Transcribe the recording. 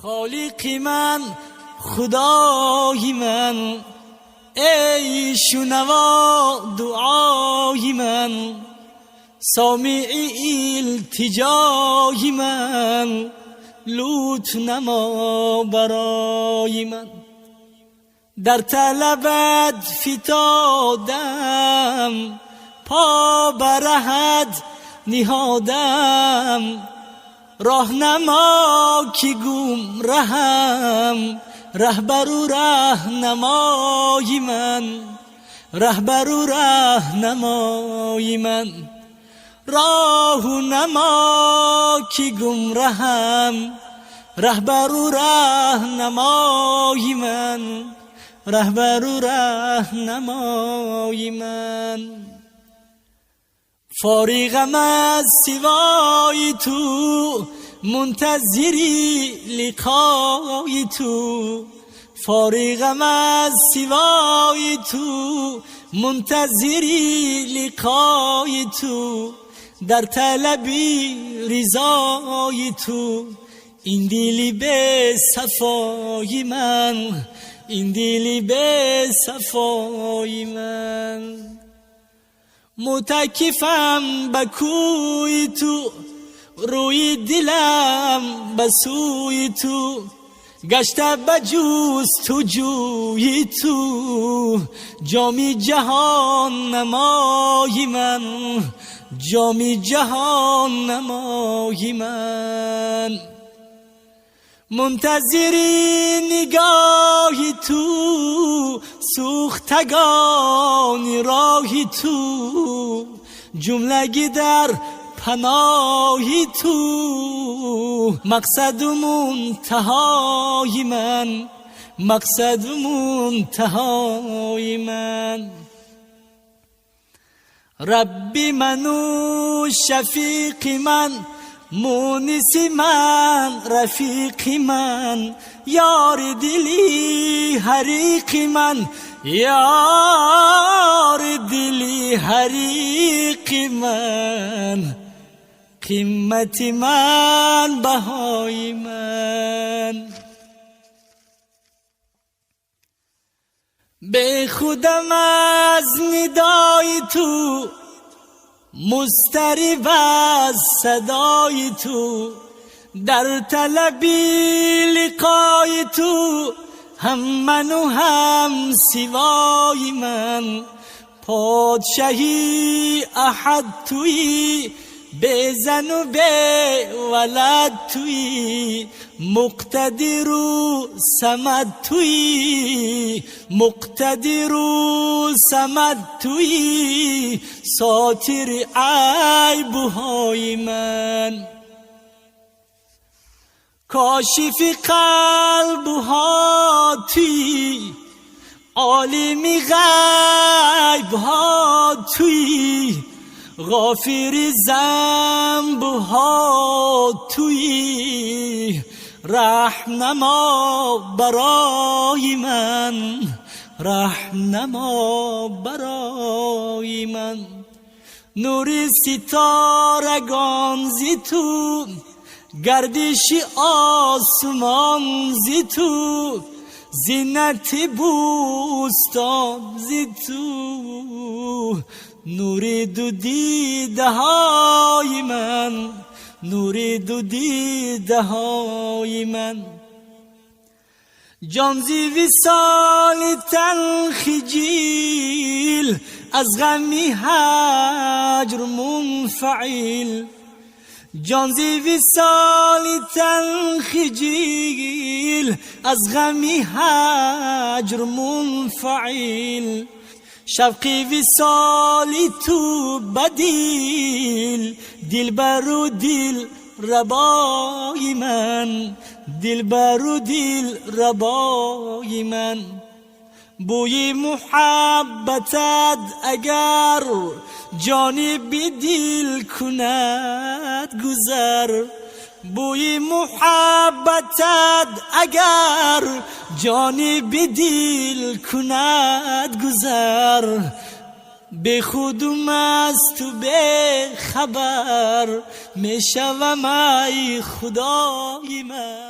خالقی من، خدای من، ای شنوا دعای من، سامعی التجای من، لطف نما برای من. در طلبت فتادم، پا برهت نهادم، راهنما که گمرهم، رهبر و راهنمای من، رهبر و راهنمای من. راهنما که گمرهم، رهبر و راهنمای من، رهبر و راهنمای من. فارغم از سوای تو، منتظری لقای تو. فارغم از سوای تو، منتظری لقای تو. در طلبی رضای تو، این دلی به صفای من، این دلی به صفای من. متکفم به کوی تو، روی دلم به سوی تو. گشته به جست و جوی تو، جامی جهان نمای من، جامی جهان نمای من. منتظری نگاهی تو، سوختگان راهی تو. جملگی در پناهی تو، مقصد و منتهای من، مقصد و منتهای من. ربی من و شفیق من، مونس من، رفیق من. یار دلی حریق من، یار دلی حریق من. قیمت من، بهای من. به خودم از ندای تو، مضطرب از صدای تو. در طلبی لقای تو، هم من و هم سوای من. پادشاهی احد توی، به زن و به ولد توی. مقتدر و صمد توی، مقتدر و صمد توی. ساتر عیبهای من، کاشف قلبها توی. عالم غیبها توی، غافر ذنبها توی. رحمنما برای من، رحمنما برای من. نور ستارگان زی تو، گردش آسمان زی تو. زینت بوستان زی تو. نور دو دیده های من، نور دو دیده های من. جان زی وصال تنخجیل، از غمی هجر منفعل. جان زی وصال تنخجیل، از غمی هجر منفعل. شوقی وصالی تو بدیل، دلبر و دل ربای من، دلبر و دل ربای من. بوی محبتت اگر جانی به دل کند گذر. بوی محبتت اگر جانی به دل کند گذر. به خودم از تو به خبر، می شوم ای خدای من.